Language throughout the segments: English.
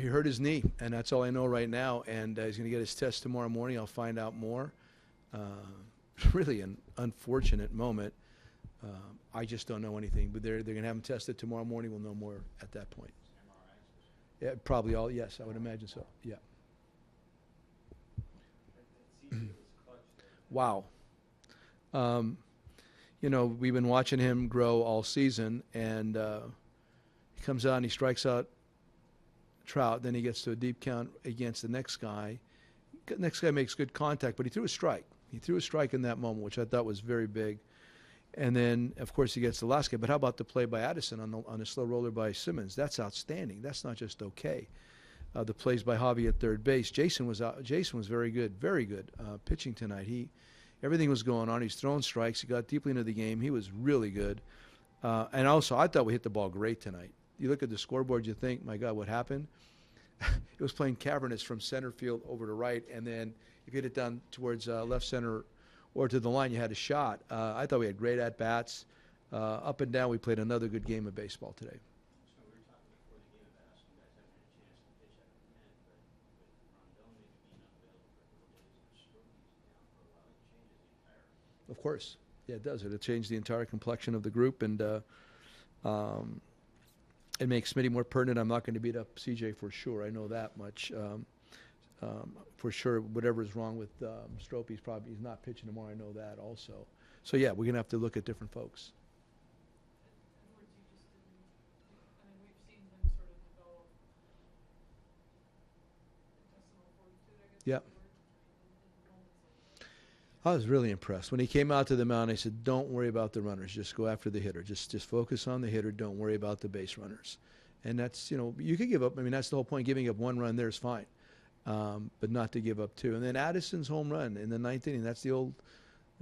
he hurt his knee, and that's all I know right now. And he's going to get his test tomorrow morning. I'll find out more. Really an unfortunate moment. I just don't know anything, but they're going to have him tested tomorrow morning. We'll know more at that point. Yeah, probably all. Yes, I would imagine so. Yeah. Wow. We've been watching him grow all season, and he comes out and he strikes out Trout. Then he gets to a deep count against the next guy. The next guy makes good contact, but he threw a strike. He threw a strike in that moment, which I thought was very big. And then, of course, he gets the last guy. But how about the play by Addison on the slow roller by Simmons? That's outstanding. That's not just okay. The plays by Javi at third base. Jason was very good pitching tonight. Everything was going on. He's throwing strikes. He got deeply into the game. He was really good. And also, I thought we hit the ball great tonight. You look at the scoreboard, you think, my God, what happened? It was playing cavernous from center field over to right, and then if you hit it down towards left center or to the line, you had a shot. I thought we had great at-bats. Up and down, we played another good game of baseball today. So we were talking before the game about asking guys having a chance to pitch at the end, but with Rondon maybe being unavailable for a couple days and Strokey's down for a while, it changes the entire... Of course. Yeah, it does. It'll change the entire complexion of the group, and it makes Smitty more pertinent. I'm not going to beat up CJ for sure. I know that much. For sure, whatever's wrong with Strop, he's not pitching tomorrow. I know that also. So, yeah, we're going to have to look at different folks. We've seen him sort of develop intestinal fortitude, I guess. Yeah. I was really impressed. When he came out to the mound, I said, don't worry about the runners. Just go after the hitter. Just focus on the hitter. Don't worry about the base runners. And that's, you could give up. I mean, that's the whole point. Giving up one run there is fine, but not to give up two. And then Addison's home run in the ninth inning, that's the old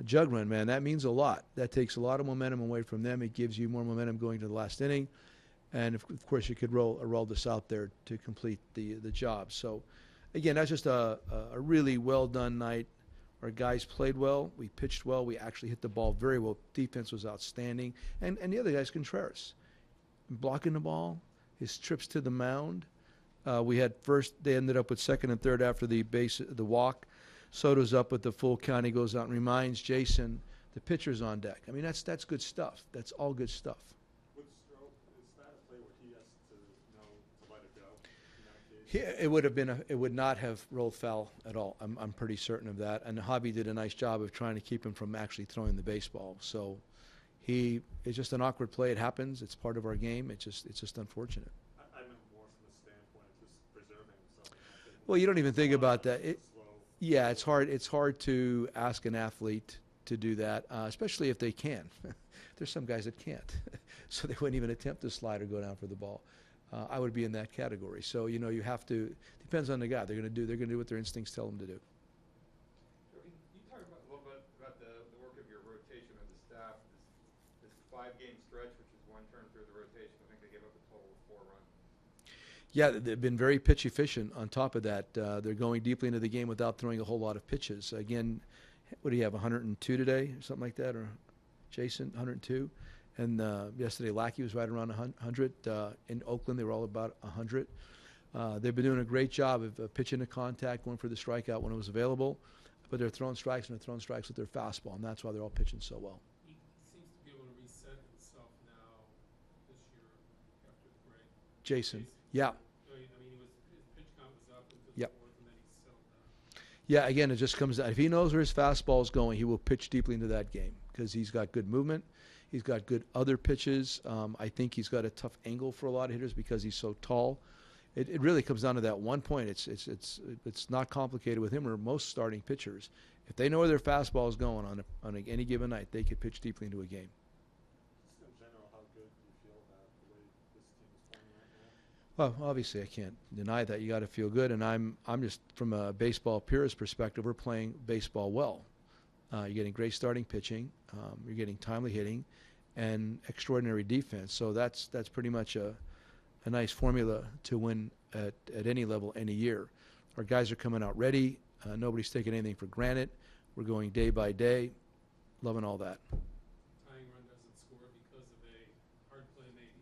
jug run, man. That means a lot. That takes a lot of momentum away from them. It gives you more momentum going to the last inning. And, of course, you could roll this out there to complete the job. So, again, that's just a really well-done night. Our guys played well. We pitched well. We actually hit the ball very well. Defense was outstanding. And the other guy's Contreras. Blocking the ball, his trips to the mound. We had first, they ended up with second and third after the walk. Soto's up with the full count. He goes out and reminds Jason the pitcher's on deck. I mean, that's good stuff. That's all good stuff. With Stroke, is that a play where he has to know to let it go in that case? It would not have rolled foul at all. I'm pretty certain of that. And Javi did a nice job of trying to keep him from actually throwing the baseball. So it's just an awkward play. It happens. It's part of our game. It's just unfortunate. I meant more from the standpoint of just preserving himself. Well, you don't even think about that. Yeah, it's hard. It's hard to ask an athlete to do that, especially if they can. There's some guys that can't, so they wouldn't even attempt to slide or go down for the ball. I would be in that category. So you have to. Depends on the guy. They're going to do what their instincts tell them to do. Joe, can you talk a little bit about the work of your rotation of the staff? This 5-game stretch, which is one turn through the rotation, I think they gave up a total of 4 runs. Yeah, they've been very pitch efficient. On top of that, they're going deeply into the game without throwing a whole lot of pitches. Again, what do you have, 102 today, or something like that, or Jason, 102? And yesterday, Lackey was right around 100. In Oakland, they were all about 100. They've been doing a great job of pitching to contact, going for the strikeout when it was available. But they're throwing strikes, and they're throwing strikes with their fastball, and that's why they're all pitching so well. He seems to be able to reset himself now this year after the break. Jason. Yeah. I mean, his pitch count was up into the Yep. fourth, and then he settled down. Yeah, again, it just comes down. If he knows where his fastball is going, he will pitch deeply into that game because he's got good movement. He's got good other pitches. I think he's got a tough angle for a lot of hitters because he's so tall. It really comes down to that one point. It's not complicated with him or most starting pitchers. If they know where their fastball is going on any given night, they could pitch deeply into a game. Just in general, how good do you feel about the way this team is playing right now? Well, obviously, I can't deny that. You got to feel good, and I'm just from a baseball purist perspective. We're playing baseball well. You're getting great starting pitching. You're getting timely hitting, and extraordinary defense. So that's pretty much a nice formula to win at any level, any year. Our guys are coming out ready. Nobody's taking anything for granted. We're going day by day. Loving all that. Tying run doesn't score because of a hard play made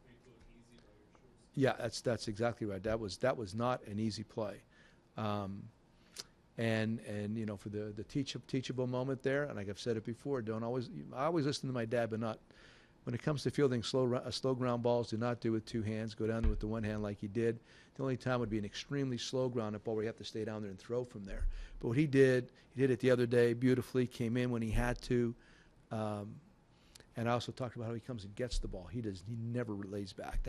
to look easy by your shortstop. Yeah, that's exactly right. That was not an easy play, and you know, for the teachable moment there. And like I've said it before, I always listen to my dad, but not when it comes to fielding slow ground balls. Do not do it with two hands. Go down there with the one hand like he did. The only time would be an extremely slow ground ball where you have to stay down there and throw from there. But what he did it the other day beautifully. Came in when he had to. And I also talked about how he comes and gets the ball. He never lays back.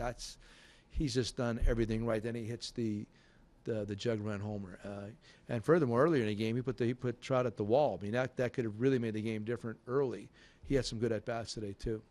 He's just done everything right. Then he hits the jug run homer. And furthermore, earlier in the game, he put Trout at the wall. I mean, that could have really made the game different early. He had some good at bats today too.